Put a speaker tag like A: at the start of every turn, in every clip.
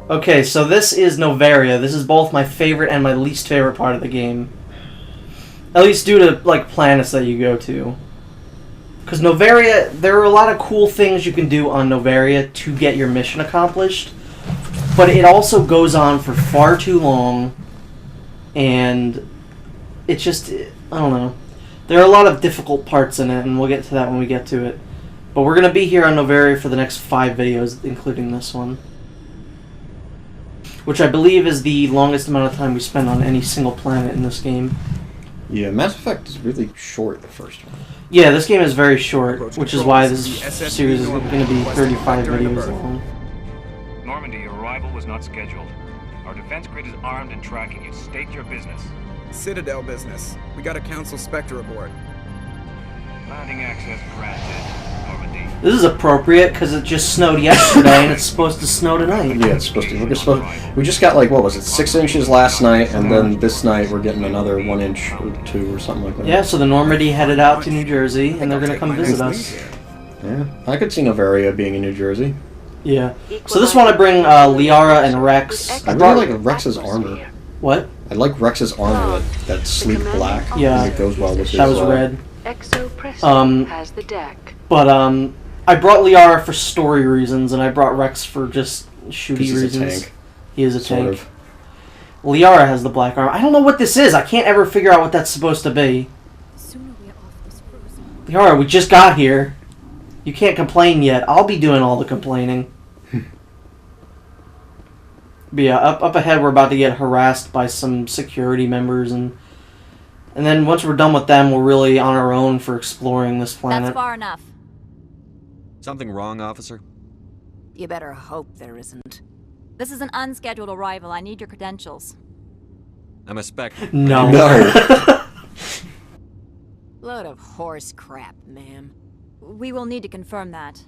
A: Okay, so this is Noveria. This is both my favorite and my least favorite part of the game. At least due to, like, planets that you go to. Because Noveria, there are a lot of cool things you can do on Noveria to get your mission accomplished. But it also goes on for far too long. And it just, I don't know. There are a lot of difficult parts in it, and we'll get to that when we get to it. But we're going to be here on Noveria for the next 5 videos, including this one. Which I believe is the longest amount of time we spend on any single planet in this game.
B: Yeah, Mass Effect is really short, the first one.
A: Yeah, this game is very short, which is why this series is going to be 35 videos long.
C: Normandy, your arrival was not scheduled. Our defense grid is armed and tracking you. State your business.
D: Citadel business. We got a Council Spectre aboard.
C: Landing access granted, Normandy.
A: This is appropriate because it just snowed yesterday and it's supposed to snow tonight.
B: Yeah, it's supposed to. We just got, like, what was it, 6 inches last night, and then this night we're getting another 1 inch or 2 or something like that.
A: Yeah, so the Normandy headed out to New Jersey and they're going to come visit us.
B: Yeah, I could see Noveria being in New Jersey.
A: Yeah. So this one I bring Liara and Rex.
B: I really like Rex's armor.
A: What?
B: I like Rex's armor, that sleek black.
A: Yeah.
B: It goes well with his,
A: that was red.
E: Has the deck.
A: But I brought Liara for story reasons, and I brought Rex for just shooty reasons.
B: A tank.
A: He is a tank.
B: Sort of.
A: Liara has the black armor. I don't know what this is. I can't ever figure out what that's supposed to be. Liara, we just got here. You can't complain yet. I'll be doing all the complaining. But yeah, up ahead we're about to get harassed by some security members, and then once we're done with them, we're really on our own for exploring this planet.
F: That's far enough.
G: Something wrong, officer?
F: You better hope there isn't. This is an unscheduled arrival. I need your credentials.
G: I'm a Spectre.
A: No.
B: No.
F: Load of horse crap, ma'am. We will need to confirm that.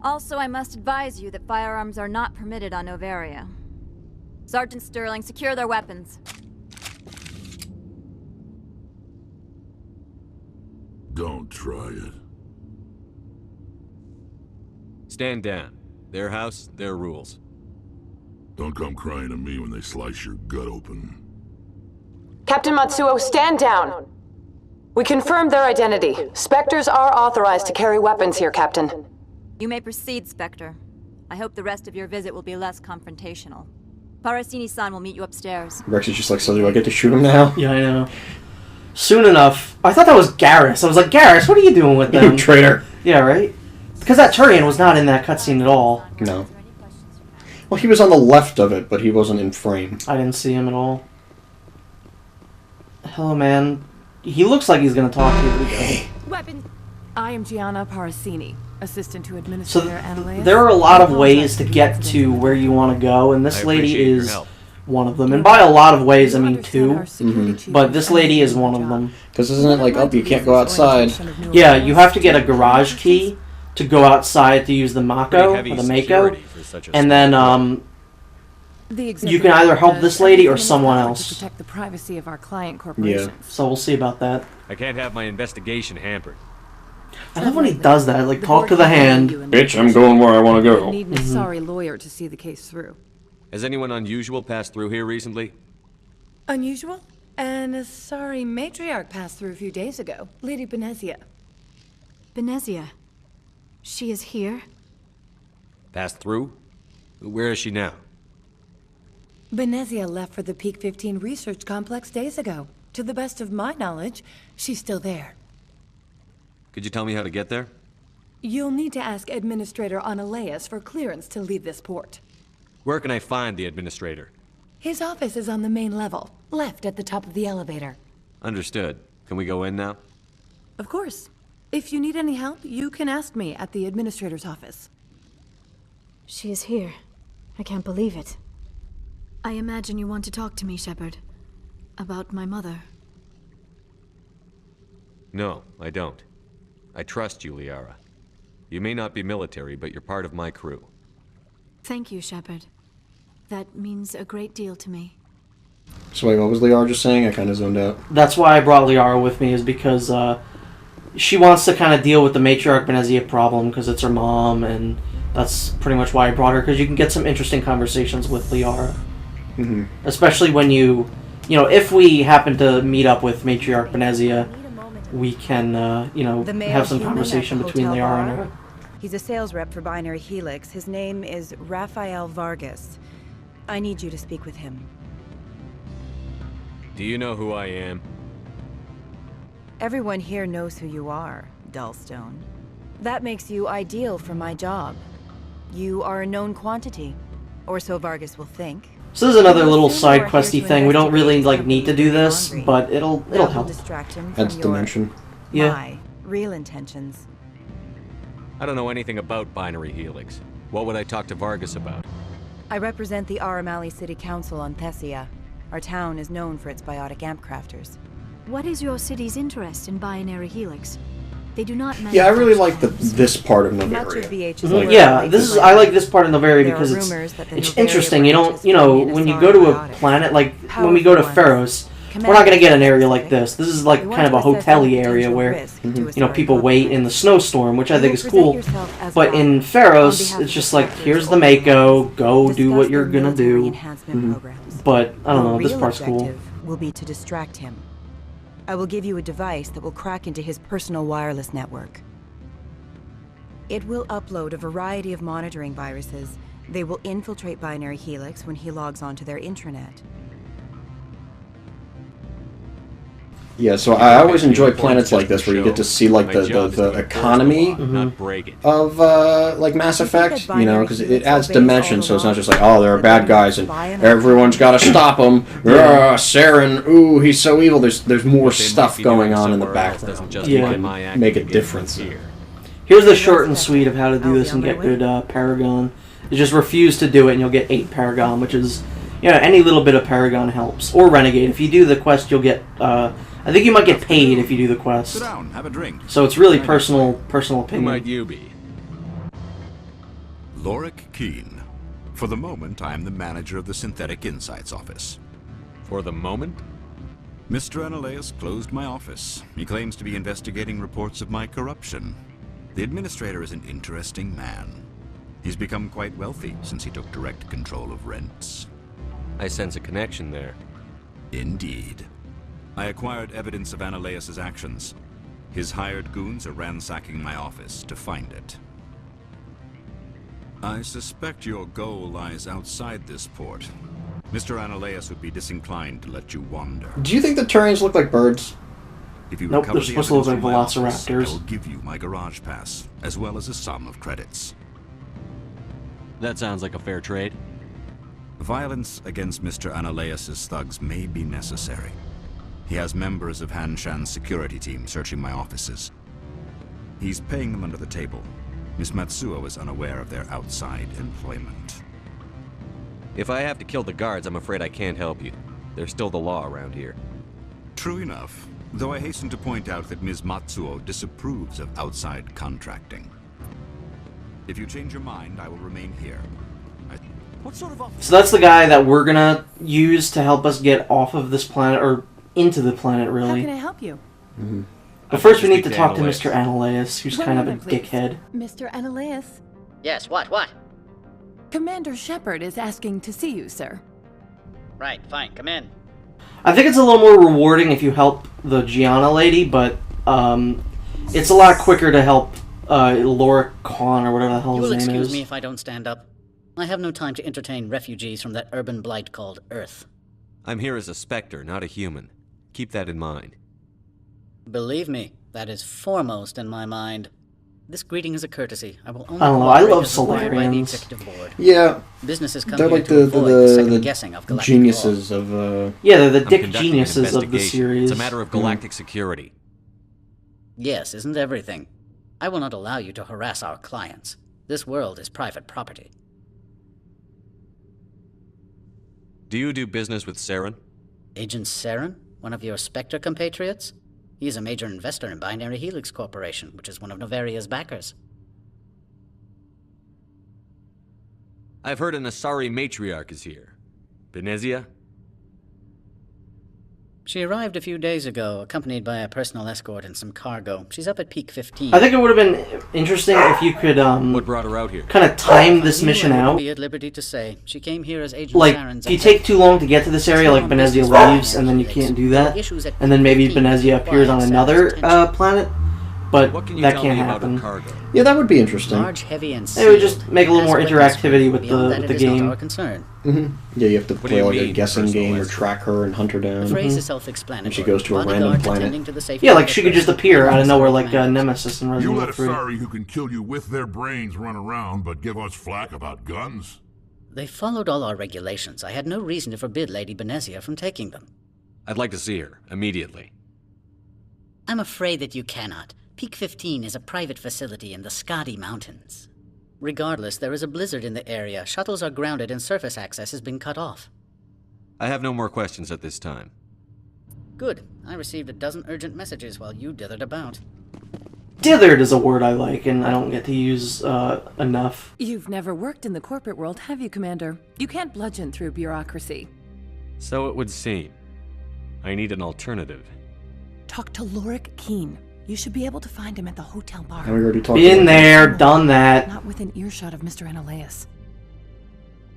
F: Also, I must advise you that firearms are not permitted on Noveria. Sergeant Sterling, secure their weapons.
H: Don't try it.
G: Stand down. Their house, their rules.
H: Don't come crying to me when they slice your gut open.
I: Captain Matsuo, stand down! We confirmed their identity. Spectres are authorized to carry weapons here, Captain.
F: You may proceed, Spectre. I hope the rest of your visit will be less confrontational. Parasini-san will meet you upstairs.
B: Rex is just like, so do I get to shoot him now?
A: Yeah, I know. Soon enough. I thought that was Garrus. I was like, Garrus, what are you doing with them?
B: You traitor.
A: Yeah, right? Because that Turian was not in that cutscene at all.
B: No. Well, he was on the left of it, but he wasn't in frame.
A: I didn't see him at all. Hello, man. He looks like he's going to talk to you.
E: Weapon. I am Gianna Parasini, assistant to Administrator Analyst.
A: There are a lot of ways to get to where you want to go, and this lady is one of them. And by a lot of ways, I mean 2. Mm-hmm. But this lady is one of them.
B: Because isn't it like, oh, you can't go outside?
A: Yeah, you have to get a garage key to go outside to use the Mako, or the Mako. And then, you can either help this lady or someone else.
E: To protect the privacy of our client corporations.
B: Yeah.
A: So we'll see about that.
G: I can't have my investigation hampered.
A: I love when he does that, like talk to the hand.
B: Bitch, I'm going where I want to go.
E: Need a sorry lawyer to see the case through.
G: Has anyone unusual passed through here recently?
E: Unusual? And a sorry matriarch passed through a few days ago. Lady Benezia.
F: Benezia. She is here?
G: Passed through? Where is she now?
E: Benezia left for the Peak 15 research complex days ago. To the best of my knowledge, she's still there.
G: Could you tell me how to get there?
E: You'll need to ask Administrator Analeas for clearance to leave this port.
G: Where can I find the administrator?
E: His office is on the main level, left at the top of the elevator.
G: Understood. Can we go in now?
E: Of course. If you need any help, you can ask me at the Administrator's office.
F: She is here. I can't believe it. I imagine you want to talk to me, Shepard. About my mother.
G: No, I don't. I trust you, Liara. You may not be military, but you're part of my crew.
F: Thank you, Shepard. That means a great deal to me.
B: So wait, what was Liara just saying? I kind of zoned out.
A: That's why I brought Liara with me, is because she wants to kind of deal with the Matriarch Benezia problem, because it's her mom, and That's pretty much why I brought her, because you can get some interesting conversations with Liara. Especially when you know, if we happen to meet up with Matriarch Benezia, we can, you know, have some conversation between Liara and her.
J: He's a sales rep for Binary Helix. His name is Rafael Vargas. I need you to speak with him.
G: Do you know who I am?
J: Everyone here knows who you are, Dullstone. That makes you ideal for my job. You are a known quantity, or so Vargas will think.
A: So this is another little side questy thing. We don't really like need to do this, but it'll help.
B: Adds dimension.
A: Yeah.
J: My real intentions.
G: I don't know anything about Binary Helix. What would I talk to Vargas about?
J: I represent the Aramali City Council on Thessia. Our town is known for its biotic amp crafters.
K: What is your city's interest in Binary Helix? They do not.
B: Yeah, I really like this part of
A: Noveria. Yeah, I like this part of Noveria because it's interesting. You don't, you know, when you go to a planet like when we go to Pharos, we're not gonna get an area like this. This is like kind of a hotel-y area where you know people wait in the snowstorm, which I think is cool. But in Pharos, it's just like here's the Mako, go do what you're gonna do. But I don't know, this part's cool.
J: Will be to distract him. I will give you a device that will crack into his personal wireless network. It will upload a variety of monitoring viruses. They will infiltrate Binary Helix when he logs onto their intranet.
B: Yeah, so I always enjoy planets like this where you get to see like the economy of like Mass Effect, you know, because it adds dimension. So it's not just like, oh, there are bad guys and everyone's got to stop them. Saren, ooh, he's so evil. There's more stuff going on in the background. Yeah, make a difference.
A: Here's the short and sweet of how to do this and get good Paragon. You just refuse to do it and you'll get 8 Paragon, which is, you know, any little bit of Paragon helps. Or Renegade. If you do the quest, you'll get, I think you might get paid if you do the quest.
L: Sit down, have a drink.
A: So it's really personal opinion.
G: Who might you be?
L: Lorik Keene. For the moment, I am the manager of the Synthetic Insights office.
G: For the moment?
L: Mr. Analaeus closed my office. He claims to be investigating reports of my corruption. The administrator is an interesting man. He's become quite wealthy since he took direct control of rents.
G: I sense a connection there.
L: Indeed. I acquired evidence of Analaeus' actions. His hired goons are ransacking my office to find it. I suspect your goal lies outside this port. Mr. Analaeus would be disinclined to let you wander.
B: Do you think the Turians look like birds?
L: If you
A: nope,
L: recover
A: they're supposed to look like velociraptors.
L: I will give you my garage pass, as well as a sum of credits.
G: That sounds like a fair trade.
L: Violence against Mr. Analaeus' thugs may be necessary. He has members of Hanshan's security team searching my offices. He's paying them under the table. Miss Matsuo is unaware of their outside employment.
G: If I have to kill the guards, I'm afraid I can't help you. There's still the law around here.
L: True enough, though I hasten to point out that Ms. Matsuo disapproves of outside contracting. If you change your mind, I will remain here. What sort of
A: So that's the guy that we're gonna use to help us get off of this planet, or into the planet, really.
E: How can I help you?
A: But first we need to talk to Mr. Analaeus, who's kind of a dickhead.
E: Mr. Analaeus?
M: Yes, what?
E: Commander Shepard is asking to see you, sir.
M: Right, fine, come in.
A: I think it's a little more rewarding if you help the Gianna lady, but it's a lot quicker to help Lorik Khan, or whatever the hell his name is.
M: You will excuse me if I don't stand up. I have no time to entertain refugees from that urban blight called Earth.
G: I'm here as a Spectre, not a human. Keep that in mind.
M: Believe me, that is foremost in my mind. This greeting is a courtesy. I will only
A: I don't know, I love
M: as required by the
A: Solarians.
M: executive board.
B: Yeah.
M: Businesses come
B: they're
M: here
B: like
M: to avoid the second guessing of galactic
B: geniuses
M: law.
B: of
A: Yeah, they're the
G: I'm
A: dick
G: conducting
A: geniuses
G: an
A: of the series.
G: It's a matter of galactic security.
M: Yes, isn't everything? I will not allow you to harass our clients. This world is private property.
G: Do you do business with Saren?
M: Agent Saren? One of your Spectre compatriots? He is a major investor in Binary Helix Corporation, which is one of Noveria's backers.
G: I've heard an Asari matriarch is here. Benezia?
M: She arrived a few days ago, accompanied by a personal escort and some cargo. She's up at Peak 15.
A: I think it would have been interesting if you could,
G: What brought her out here?
A: kind of time this mission
M: I
A: out.
M: would be at liberty to say. She came here as Agent
A: Like,
M: Saren's
A: if you take too long to get to this area, like Benezia leaves, and then you can't do that, and then maybe Benezia appears on another planet, but that can't happen.
B: Yeah, that would be interesting.
M: Large, heavy, and
A: It would just make a little more interactivity with the game.
B: Yeah, you have to play like a guessing game or track her and hunt her down.
M: The phrase is self-explanatory.
B: And she goes to a random planet.
A: Yeah, like she could just appear out of nowhere like Nemesis in
H: You
A: Resident
H: let
A: Evil
H: a
A: 3.
H: sorry who can kill you with their brains run around, but give us flack about guns?
M: They followed all our regulations. I had no reason to forbid Lady Benezia from taking them.
G: I'd like to see her, immediately.
M: I'm afraid that you cannot. Peak 15 is a private facility in the Scotty Mountains. Regardless, there is a blizzard in the area. Shuttles are grounded and surface access has been cut off.
G: I have no more questions at this time.
M: Good. I received a dozen urgent messages while you dithered about.
A: Dithered is a word I like, and I don't get to use enough.
E: You've never worked in the corporate world, have you, Commander? You can't bludgeon through bureaucracy.
G: So it would seem. I need an alternative.
E: Talk to Lorik Keene. You should be able to find him at the hotel bar.
B: And we already talked
A: Been
B: about
A: there, done that.
E: Not within earshot of Mr. Analeas.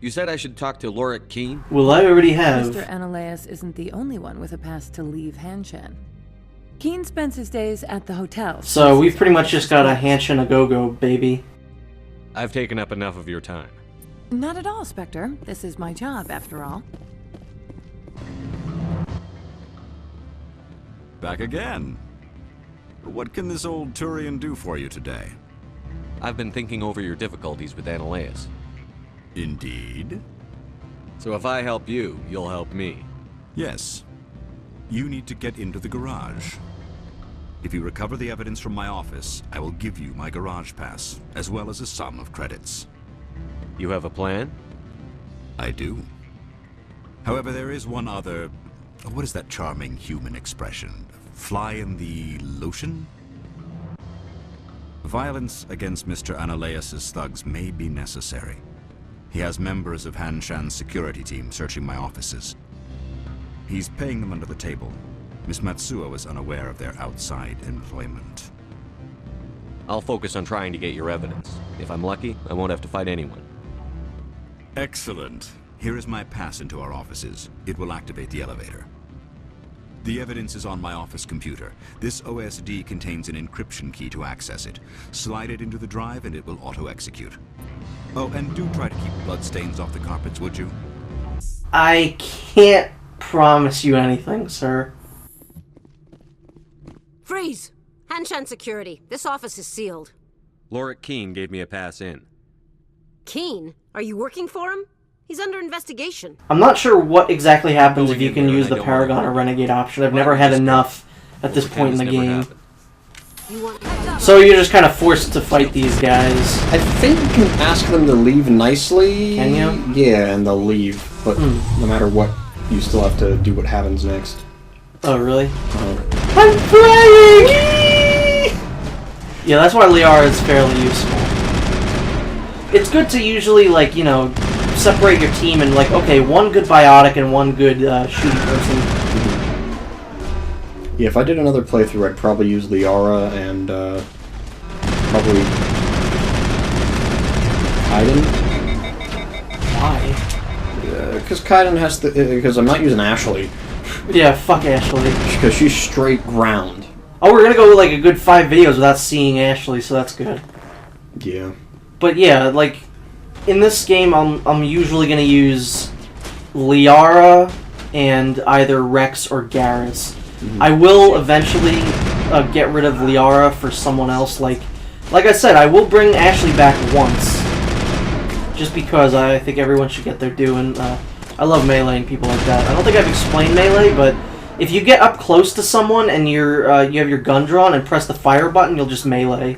G: You said I should talk to Lorik Keene?
A: Well, I already have.
E: Mr. Analeas isn't the only one with a pass to leave Hanshan. Keene spends his days at the hotel.
A: So we've pretty much just got a Hanshan a go-go, baby.
G: I've taken up enough of your time.
E: Not at all, Spectre. This is my job, after all.
L: Back again. What can this old Turian do for you today?
G: I've been thinking over your difficulties with Analeas.
L: Indeed?
G: So if I help you, you'll help me.
L: Yes. You need to get into the garage. If you recover the evidence from my office, I will give you my garage pass, as well as a sum of credits.
G: You have a plan?
L: I do. However, there is one other... What is that charming human expression? Fly in the lotion? Violence against Mr. Analeas' thugs may be necessary. He has members of Hanshan's security team searching my offices. He's paying them under the table. Miss Matsuo is unaware of their outside employment.
G: I'll focus on trying to get your evidence. If I'm lucky, I won't have to fight anyone.
L: Excellent. Here is my pass into our offices. It will activate the elevator. The evidence is on my office computer. This OSD contains an encryption key to access it. Slide it into the drive and it will auto-execute. Oh, and do try to keep bloodstains off the carpets, would you?
A: I can't promise you anything, sir.
N: Freeze! Hanshan security. This office is sealed.
G: Lorik Keene gave me a pass in.
N: Keene? Are you working for him? He's under investigation.
A: I'm not sure what exactly happens if you can use the Paragon or Renegade option. I've never had enough at this point in the game. So you're just kind of forced to fight these guys.
B: I think you can ask them to leave nicely.
A: Can you?
B: Yeah, and they'll leave. But no matter what, you still have to do what happens next.
A: Oh, really? I'm playing! Yeah, that's why Liara is fairly useful. It's good to usually, like, you know, separate your team and, like, okay, one good biotic and one good shooting person.
B: Yeah, if I did another playthrough, I'd probably use Liara and, probably... Kaiden?
A: Why?
B: Because Kaiden has the... Because I'm not using Ashley.
A: Yeah, fuck Ashley.
B: Because she's straight ground.
A: Oh, we're gonna go like a good 5 videos without seeing Ashley, so that's good.
B: Yeah.
A: But yeah, like, in this game, I'm usually gonna use Liara and either Rex or Garrus. I will eventually get rid of Liara for someone else. Like I said, I will bring Ashley back once, just because I think everyone should get their due. And I love meleeing people like that. I don't think I've explained melee, but if you get up close to someone and you have your gun drawn and press the fire button, you'll just melee.